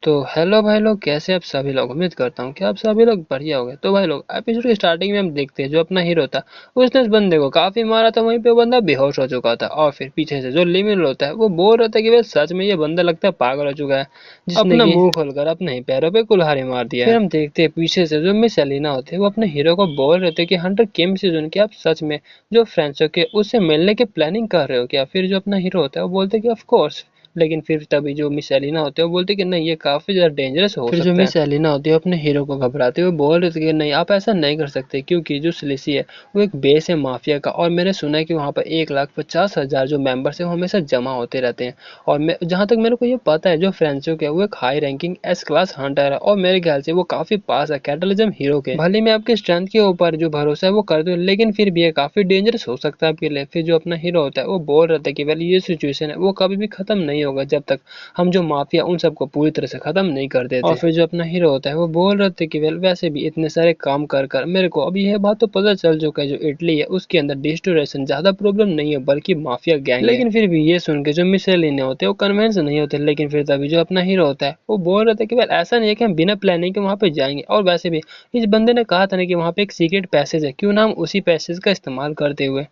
तो हेलो भाई लोग, कैसे आप सभी लोग। उम्मीद करता हूँ कि आप सभी लोग बढ़िया हो गए। तो भाई लोग, एपिसोड की स्टार्टिंग में हम देखते हैं जो अपना हीरो था उसने उस बंदे को काफी मारा था। वहीं पे वो बंदा बेहोश हो चुका था और फिर पीछे से जो लिमिनल होता है वो बोल रहा था कि भाई सच में ये बंदा लगता है पागल हो चुका है, जिसने अपना मुंह खोलकर अपने ही पैरों पे कुल्हाड़ी मार दिया है। फिर हम देखते हैं पीछे से जो मिस एलिना होती है वो अपने हीरो को बोल रहे थे कि हंटर केम सीजन की आप सच में जो फ्रेंड्स के उससे मिलने की प्लानिंग कर रहे हो क्या। फिर जो अपना हीरो होता है वो बोलते कि ऑफ कोर्स। लेकिन फिर तभी जो मिस एलिना होते हैं वो बोलते कि नहीं, ये काफी ज्यादा डेंजरस हो सकता है। फिर जो मिस एलिना होती है अपने हीरो को घबराते हुए बोल रहे थे कि नहीं, आप ऐसा नहीं कर सकते, क्योंकि जो सिलिसी है वो एक बेस है माफिया का, और मैंने सुना है कि वहाँ पर 1,50,000 जो मेंबर्स है वो हमेशा जमा होते रहते हैं। और मैं जहाँ तक मेरे को ये पता है जो फ्रेंचो है वो एक high ranking S class Hunter है, और मेरे ख्याल से वो काफी पास है कैटलिज्म हीरो के। भले मैं आपके स्ट्रेंथ के ऊपर जो भरोसा है वो कर दूं, लेकिन फिर भी ये काफी डेंजरस हो सकता है आपके लिए। फिर जो अपना हीरो होता है वो बोल रहा था कि वेल, ये सिचुएशन है वो कभी भी खत्म नहीं होगा जब तक हम जो माफिया उन सबको पूरी तरह से खत्म नहीं कर देते। और फिर जो अपना हीरो होता है वो बोल रहे थे कि वेल, वैसे भी इतने सारे काम कर कर मेरे को अभी यह बात तो पता चल चुका है जो इटली है उसके अंदर डिस्टोरेशन ज्यादा प्रॉब्लम नहीं है बल्कि माफिया गैंग है। लेकिन फिर भी ये सुन के जो मिसेलिने होते हैं वो कन्विंस नहीं होते। लेकिन फिर तभी जो अपना हीरो होता है वो बोल रहे थे कि वेल, ऐसा नहीं है कि हम बिना प्लानिंग के वहां पे जाएंगे, और वैसे भी इस बंदे ने कहा था ना कि वहां पे एक सीक्रेट पैसेज है, क्यों ना हम उसी पैसेज का इस्तेमाल करते हुए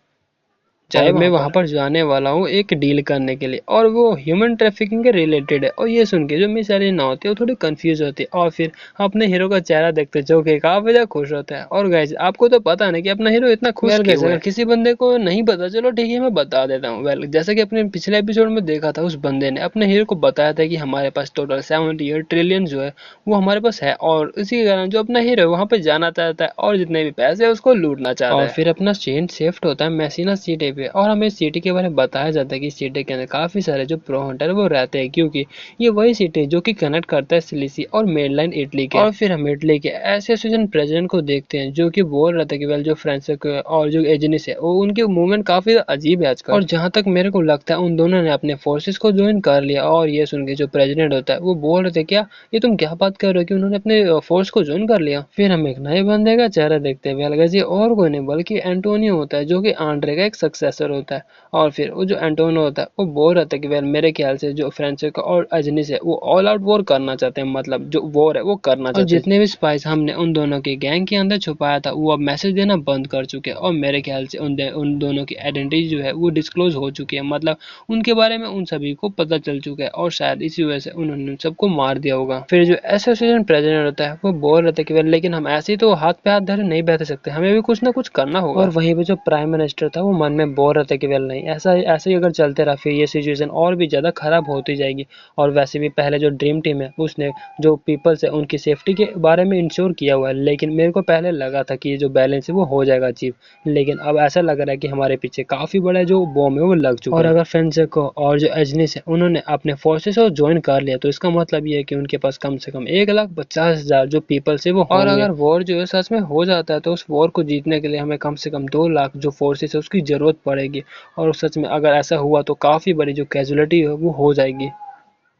चाहे मैं वहां पर जाने वाला हूँ एक डील करने के लिए, और वो ह्यूमन ट्रैफिकिंग के रिलेटेड है। और ये सुन के जो मिस एलिना होती है वो थोड़ी कंफ्यूज होती है, और फिर अपने हीरो का चेहरा देखते जो कि काफी ज्यादा खुश होता है। और गाइस, आपको तो पता है ना कि अपना हीरो इतना खुश क्यों है। अगर किसी बंदे को नहीं पता, चलो ठीक है मैं बता देता हूँ। वेल, जैसे कि अपने पिछले एपिसोड में देखा था, उस बंदे ने अपने हीरो को बताया था कि हमारे पास टोटल 78 ट्रिलियन जो है वो हमारे पास है, और इसी के कारण जो अपना हीरो है वहां पे जाना चाहता है और जितने भी पैसे है उसको लूटना चाहता है। और फिर अपना चेन शिफ्ट होता है मैसीना सिटी पे, और हमें सिटी के बारे में बताया जाता है कि सिटी के अंदर काफी सारे जो प्रो हंटर वो रहते हैं, क्योंकि ये वही सिटी है जो कि कनेक्ट करता है सिलिसी और मेडलाइन इटली के। और फिर हम इटली के एसोसिएशन प्रेसिडेंट को देखते हैं जो कि बोल रहा था कि वेल, जो फ्रांसिस्को और जो एजेनिस है वो उनके मूवमेंट काफी अजीब है आजकल। और जहां तक मेरे को लगता है उन दोनों ने अपने फोर्सेस को ज्वाइन कर लिया। और ये सुन के जो प्रेसिडेंट होता है वो बोल रहे थे क्या, ये तुम क्या बात कर रहे हो कि उन्होंने अपने फोर्स को ज्वाइन कर लिया। फिर हम एक नए बंदे का चेहरा देखते हैं। वेल गाइस, ये और कोई नहीं बल्कि एंटोनियो होता है जो कि आंड्रे का एक सक्सेसर होता है। और फिर वो जो एंटोनियो होता है वो बोल रहा था कि वेल, मेरे ख्याल से जो फ्रांसिस्को और अजनिस है वो ऑल आउट वॉर करना चाहते हैं, मतलब जो वॉर है वो करना चाहते हैं। जितने भी स्पाइस हमने उन दोनों के गैंग के अंदर छुपाया था वो अब मैसेज देना बंद कर चुके हैं, और मेरे ख्याल से उन दोनों की आइडेंटिटी जो है वो डिस्क्लोज हो चुकी है, मतलब उनके बारे में उन सभी को पता चल चुका है, और शायद इसी वजह से उन्होंने सबको मार दिया होगा। फिर जो एसोसिएशन प्रेसिडेंट होता है वो बोल रहा था कि वेल, लेकिन हम ऐसे ही तो हाथ पे हाथ धरे नहीं बैठ सकते, हमें भी कुछ ना कुछ करना होगा। और वहीं पे जो प्राइम मिनिस्टर था वो मन में बोल रहा था कि वेल नहीं, ऐसा ऐसे ही अगर चलते रहा फिर ये सिचुएशन और भी ज़्यादा खराब होती जाएगी। और वैसे भी पहले जो ड्रीम टीम है उसने जो पीपल्स है उनकी सेफ्टी के बारे में इंश्योर किया हुआ है, लेकिन मेरे को पहले लगा था कि ये जो बैलेंस है वो हो जाएगा अचीव, लेकिन अब ऐसा लग रहा है कि हमारे पीछे काफ़ी बड़ा जो बॉम्ब है वो लग चुका है। और अगर फ्रेंसिस्को और जो एजनिस है उन्होंने अपने फोर्सेस को ज्वाइन कर लिया तो इसका मतलब ये है कि उनके पास कम से कम 1,50,000 जो पीपल्स है वो होंगे। और अगर वॉर जो है सच में हो जाता है तो उस वॉर को जीतने के लिए हमें कम से कम 2 लाख जो फोर्सेस है उसकी जरूरत पड़ेगी। और सच में अगर ऐसा हुआ तो काफ़ी बड़ी जो कैजुअलिटी है वो हो जाएगी,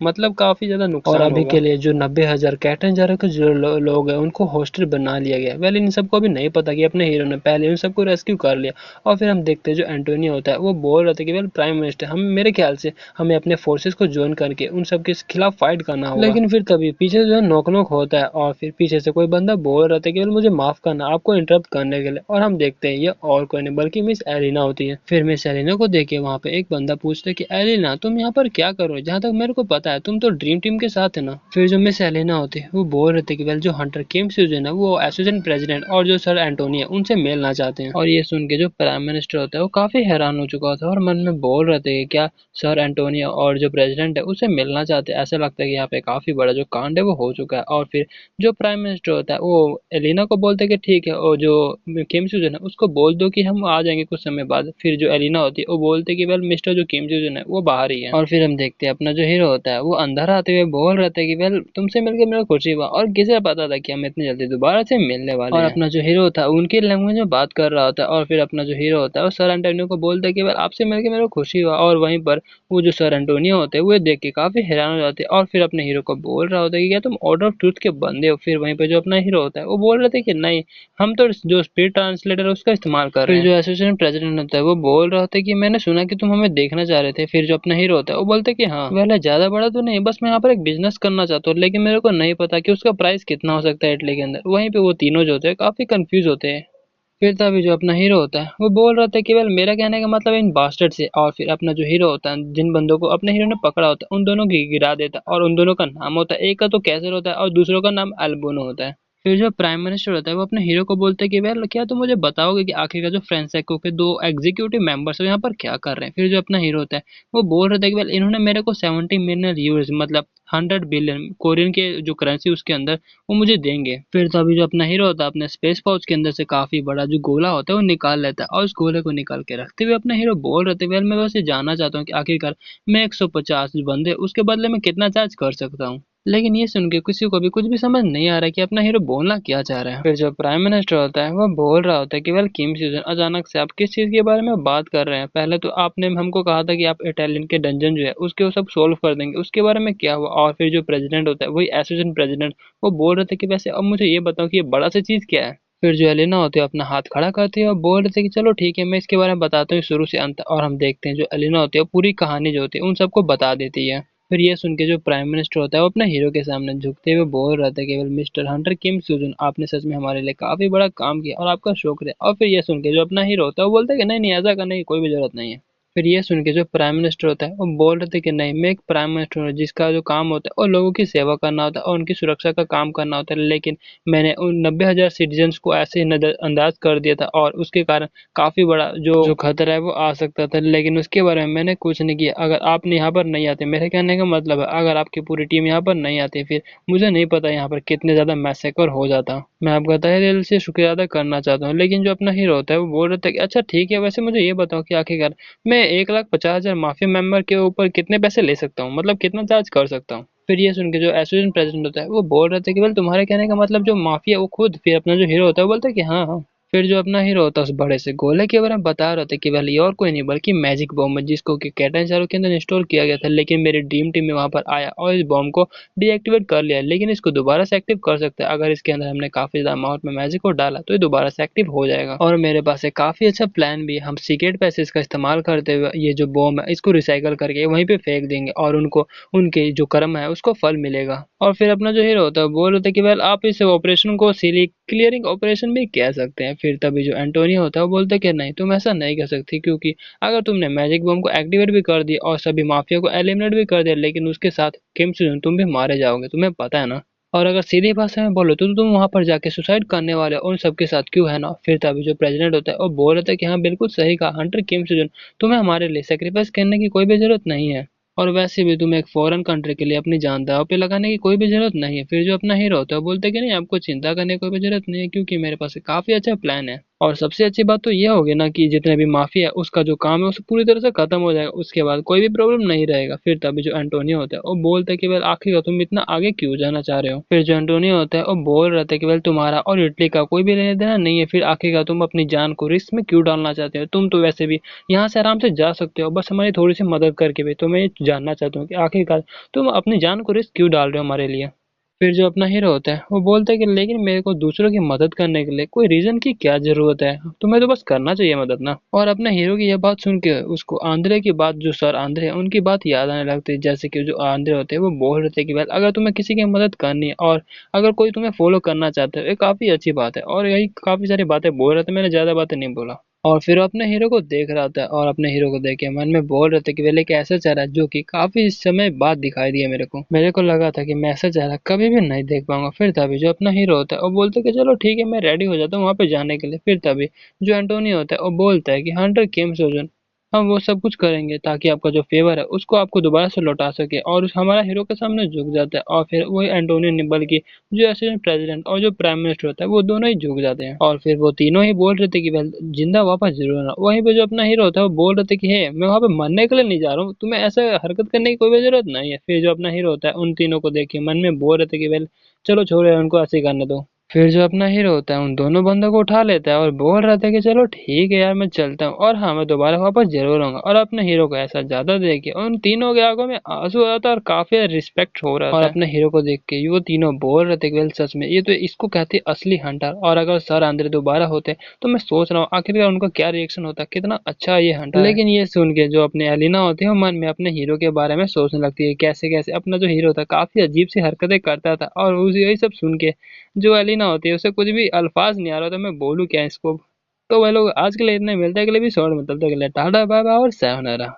मतलब काफी ज्यादा नुकसान और अभी होगा। के लिए जो 90,000 कैटन जारों के जो लोग हैं उनको हॉस्टल बना लिया गया। वेल, इन सबको अभी नहीं पता कि अपने हीरो ने पहले उन सबको रेस्क्यू कर लिया। और फिर हम देखते हैं जो एंटोनियो होता है वो बोल रहा था कि वेल, प्राइम मिनिस्टर, हम मेरे ख्याल से हमें अपने फोर्सेस को ज्वाइन करके उन सबके खिलाफ फाइट करना होगा। लेकिन फिर तभी पीछे जो है नोक नोक होता है, और फिर पीछे से कोई बंदा बोल रहा था कि वेल, मुझे माफ करना आपको इंटरप्ट करने के लिए। और हम देखते हैं ये और कोई नहीं बल्कि मिस एलिना होती है। फिर मिस एलिना को देखे वहाँ पे एक बंदा पूछता है कि एलिना, तुम यहाँ पर क्या करो, जहाँ तक मेरे को पता है तुम तो ड्रीम टीम के साथ है ना। फिर जो मिस एलेना होती है वो बोल रहे थे कि वेल, जो हंटर केम सीजन है वो एसोसिएशन प्रेसिडेंट और जो सर एंटोनी है उनसे मिलना चाहते हैं। और ये सुन के जो प्राइम मिनिस्टर होता है वो काफी हैरान हो चुका था और मन में बोल रहे थे कि क्या सर एंटोनियो और जो प्रेसिडेंट है उससे मिलना चाहते हैं। ऐसा लगता है कि यहाँ पे काफी बड़ा जो कांड है वो हो चुका है। और फिर जो प्राइम मिनिस्टर होता है वो एलिना को बोलते हैं कि ठीक है, और जो किम सूजन है उसको बोल दो कि हम आ जाएंगे कुछ समय बाद। फिर जो एलिना होती है वो बोलते कि वेल, मिस्टर जो किम सूजन है वो बाहर ही है। और फिर हम देखते हैं अपना जो हीरो होता है वो अंदर आते हुए बोल रहे थे कि वेल, तुमसे मिलकर मेरा खुशी हुआ, और किसे पता था कि हम इतनी जल्दी दोबारा से मिलने वाले हैं। और अपना जो हीरो था उनकी लैंग्वेज में बात कर रहा होता है। और फिर अपना जो हीरो होता है वो सर एंटोनियो को बोलता है कि वेल, आपसे मिलकर मेरा खुशी हुआ। और वहीं पर वो जो सर एंटोनियो होते हैं वो देख के काफी हैरान हो जाते हैं, और फिर अपने हीरो को बोल रहा होता है कि क्या तुम ऑर्डर ऑफ ट्रूथ के बंदे हो। फिर वहीं पर जो अपना हीरो होता है वो बोल रहे थे कि नहीं, हम तो जो स्पीड ट्रांसलेटर है उसका इस्तेमाल कर रहे हैं। फिर जो एसोसिएशन प्रेसिडेंट होता है वो बोल रहा होता है कि मैंने सुना कि तुम हमें देखना चाह रहे थे। फिर जो अपना हीरो होता है वो बोलते हैं कि हाँ, वेल, ज्यादा बड़ा तो नहीं, बस मैं यहाँ पर एक बिजनेस करना चाहता हूँ, लेकिन मेरे को नहीं पता कि उसका प्राइस कितना हो सकता है इटली के अंदर। वहीं पे वो तीनों जो होते हैं काफी कंफ्यूज होते हैं। फिर तभी जो अपना हीरो होता है वो बोल रहा था कि वेल मेरा कहने का मतलब इन बास्टर्ड से। और फिर अपना जो हीरो होता है, जिन बंदों को अपने हीरो ने पकड़ा होता है, उन दोनों की गिरा देता है। और उन दोनों का नाम होता है, एक का तो कैसर होता है और दूसरों का नाम अल्बोनो होता है। फिर जो प्राइम मिनिस्टर होता है वो अपने हीरो को बोलते हैं कि वेल क्या तुम मुझे बताओगे कि आखिर का जो फ्रांसेस्को के दो एग्जीक्यूटिव मेंबर्स है यहाँ पर क्या कर रहे हैं। फिर जो अपना हीरो होता है वो बोल रहे थे कि वेल इन्होंने मेरे को 70 मिलियन यूएस मतलब 100 बिलियन कोरियन के जो करेंसी उसके अंदर वो मुझे देंगे। फिर तो अभी जो अपना हीरो होता है अपने स्पेस पाउच के अंदर से काफी बड़ा जो गोला होता है वो निकाल लेता है। और उस गोले को निकाल के रखते हुए अपना हीरो बोल रहे थे वेल मैं वैसे जानना चाहता हूँ कि आखिरकार मैं 150 जो बंदे उसके बदले में कितना चार्ज कर सकता हूँ। लेकिन ये सुन के किसी को भी कुछ भी समझ नहीं आ रहा है कि अपना हीरो बोलना क्या चाह रहा है। फिर जो प्राइम मिनिस्टर होता है वो बोल रहा होता है कि वेल किम सीजन अचानक से आप किस चीज के बारे में बात कर रहे हैं। पहले तो आपने हमको कहा था कि आप इटालियन के डंजन जो है उसके वो सब सोल्व कर देंगे, उसके बारे में क्या हुआ। और फिर जो प्रेसिडेंट होता है वही एसोसिएशन प्रेसिडेंट वो बोल रहे थे कि वैसे अब मुझे ये बताओ कि ये बड़ा सी चीज क्या है। फिर जो एलिना होती है अपना हाथ खड़ा करती है और बोल रहे थे कि चलो ठीक है मैं इसके बारे में बताता हूँ शुरू से अंत तक। और हम देखते हैं जो एलिना होती है पूरी कहानी जो होती है उन सबको बता देती है। फिर ये सुन के जो प्राइम मिनिस्टर होता है वो अपने हीरो के सामने झुकते हुए बोल रहा था केवल मिस्टर हंटर किम सुजुन आपने सच में हमारे लिए काफी बड़ा काम किया और आपका शुक्र है। और फिर ये सुन के जो अपना हीरो होता है वो बोलता है कि नहीं नहीं ऐसा करने की कोई भी जरूरत नहीं है। फिर ये सुन के जो प्राइम मिनिस्टर होता है वो बोल रहे थे कि नहीं मैं एक प्राइम मिनिस्टर हूँ जिसका जो काम होता है वो लोगों की सेवा करना होता है और उनकी सुरक्षा का काम करना होता है। लेकिन मैंने उन 90,000 सिटीजन्स को ऐसे ही नजरअंदाज कर दिया था और उसके कारण काफी बड़ा जो जो खतरा है वो आ सकता था, लेकिन उसके बारे में मैंने कुछ नहीं किया। अगर आपने यहाँ पर नहीं आते, मेरे कहने का मतलब है अगर आपकी पूरी टीम यहाँ पर नहीं आती फिर मुझे नहीं पता यहाँ पर कितने ज्यादा मैसेकर हो जाता। मैं आपका तहे दिल से शुक्रिया अदा करना चाहता हूँ। लेकिन जो अपना हीरो होता है वो बोल रहा था कि अच्छा ठीक है वैसे मुझे ये बताओ कि आखिरकार मैं 1,50,000 माफिया मेंबर के ऊपर कितने पैसे ले सकता हूँ, मतलब कितना चार्ज कर सकता हूँ। फिर ये सुन के जो एसोसिएशन प्रेसिडेंट होता है वो बोल रहे थे कि बोल तुम्हारे कहने का मतलब जो माफिया वो खुद। फिर अपना जो हीरो होता है वो बोलता है कि हाँ हाँ। फिर जो अपना हीरो होता है उस बड़े से गोले के बारे में बता रहे थे कि वाली और कोई नहीं बल्कि मैजिक बॉम्ब है जिसको कि कैटन चारों के अंदर इंस्टॉल किया गया था। लेकिन मेरी ड्रीम टीम में वहां पर आया और इस बॉम्ब को डीएक्टिवेट कर लिया, लेकिन इसको दोबारा से एक्टिव कर सकते हैं अगर इसके अंदर हमने काफी ज्यादा अमाउंट में मैजिक को डाला तो ये दोबारा से एक्टिव हो जाएगा। और मेरे पास एक काफी अच्छा प्लान भी है, हम सीक्रेट पैसेज का इस्तेमाल करते हुए ये जो बॉम्ब है इसको रिसाइकल करके वहीं पे फेंक देंगे और उनको उनके जो कर्म है उसको फल मिलेगा। और फिर अपना जो हीरो होता है बोल रहे थे कि वेल आप इस ऑपरेशन को सिली क्लियरिंग ऑपरेशन भी कह सकते हैं। फिर तभी जो एंटोनियो होता है वो बोलते कि नहीं तुम ऐसा नहीं कर सकती, क्योंकि अगर तुमने मैजिक बम को एक्टिवेट भी कर दिया और सभी माफिया को एलिमिनेट भी कर दिया लेकिन उसके साथ किम सुन तुम भी मारे जाओगे, तुम्हें पता है ना। और अगर सीधी भाषा में बोलो तो तुम वहां पर जाके सुसाइड करने वाले हो उन सबके साथ, क्यों है ना। फिर तभी जो प्रेसिडेंट होता है वो बोल रहे थे कि हाँ बिल्कुल सही कहा हंटर किम सुजन, तुम्हें हमारे लिए सेक्रीफाइस करने की कोई भी जरूरत नहीं है। और वैसे भी तुम्हें एक फॉरेन कंट्री के लिए अपनी जान दांव पे लगाने की कोई भी जरूरत नहीं है। फिर जो अपना हीरो होता है वो बोलते कि नहीं आपको चिंता करने की कोई भी जरूरत नहीं है क्योंकि मेरे पास एक काफी अच्छा प्लान है। और सबसे अच्छी बात तो ये होगी ना कि जितने भी माफिया है उसका जो काम है उसे पूरी तरह से खत्म हो जाएगा, उसके बाद कोई भी प्रॉब्लम नहीं रहेगा। फिर तभी जो एंटोनियो होता है वो बोलता है कि वेल आखिर तुम इतना आगे क्यों जाना चाह रहे हो। फिर जो एंटोनियो होता है वो बोल रहा था कि वेल तुम्हारा और इटली का कोई भी लेना देना नहीं है, फिर आखिरकार तुम अपनी जान को रिस्क में क्यों डालना चाहते हो। तुम तो वैसे भी यहाँ से आराम से जा सकते हो, बस हमारी थोड़ी सी मदद करके भी। तो मैं ये जानना चाहता हूँ कि आखिरकार तुम अपनी जान को रिस्क क्यों डाल रहे हो हमारे लिए। फिर जो अपना हीरो होता है वो बोलता है कि लेकिन मेरे को दूसरों की मदद करने के लिए कोई रीजन की क्या जरूरत है, तुम्हें तो बस करना चाहिए मदद ना। और अपने हीरो की यह बात सुन के उसको आंद्रे की बात, जो सर आंद्रे है उनकी बात याद आने लगती है। जैसे कि जो आंद्रे होते हैं वो बोल रहे थे कि वेल अगर तुम्हें किसी की मदद करनी है और अगर कोई तुम्हें फॉलो करना चाहता है ये काफी अच्छी बात है। और यही काफी सारी बातें बोल रहे थे, मैंने ज्यादा बातें नहीं बोला। और फिर वो अपने हीरो को देख रहा था और अपने हीरो को देख के मन में बोल रहे थे कि वेले एक ऐसा चेहरा जो कि काफी समय बाद दिखाई दिया मेरे को लगा था कि मैं ऐसा चेहरा कभी भी नहीं देख पाऊंगा। फिर तभी जो अपना हीरो होता है वो बोलता है कि चलो ठीक है मैं रेडी हो जाता हूँ वहां पे जाने के लिए। फिर तभी जो एंटोनियो होता है वो बोलता है कि हंटर केम सोजन हम वो सब कुछ करेंगे ताकि आपका जो फेवर है उसको आपको दोबारा से लौटा सके। और उस हमारा हीरो के सामने झुक जाता है और फिर वही एंटोनियो नहीं बल्कि जो असिस्टेंट प्रेसिडेंट और जो प्राइम मिनिस्टर होता है वो दोनों ही झुक जाते हैं। और फिर वो तीनों ही बोल रहे थे कि वेल जिंदा वापस जरूर आना। वहीं पे जो अपना हीरो होता है वो बोल रहे थे कि हे मैं वहां पे मरने के लिए नहीं जा रहा हूँ, तुम्हें ऐसा हरकत करने की कोई भी जरूरत नहीं है। फिर जो अपना हीरो होता है उन तीनों को देख के मन में बोल रहे थे कि वेल चलो छोड़ो उनको ऐसे ही करने दो। फिर जो अपना हीरो होता है उन दोनों बंदों को उठा लेता है और बोल रहा था कि चलो ठीक है यार मैं चलता हूँ और हाँ मैं दोबारा वापस जरूर आऊंगा। और अपने हीरो को ऐसा ज्यादा देख के उन तीनों के आंखों में आंसू आता है और काफी रिस्पेक्ट हो रहा था। और अपने हीरो को देख के वो तीनों बोल रहे थे कि वेल सच में ये तो इसको कहते हैं असली हंटर, और अगर सर आंद्रे दोबारा होते तो मैं सोच रहा हूँ आखिरकार उनका क्या रिएक्शन होता, कितना अच्छा ये हंटर है। लेकिन ये सुन के जो अपने एलिना होती है वो मन में अपने हीरो के बारे में सोचने लगती है कैसे कैसे अपना जो हीरो था काफी अजीब सी हरकतें करता था, और उसे यही सब सुन के जो एलिना होती है उसे कुछ भी अल्फाज नहीं आ रहा था मैं बोलूँ क्या इसको। तो वह लोग आज के लिए इतने, मिलते हैं अगले एपिसोड में, तब तक के लिए टाटा बाय बाय और sayonara।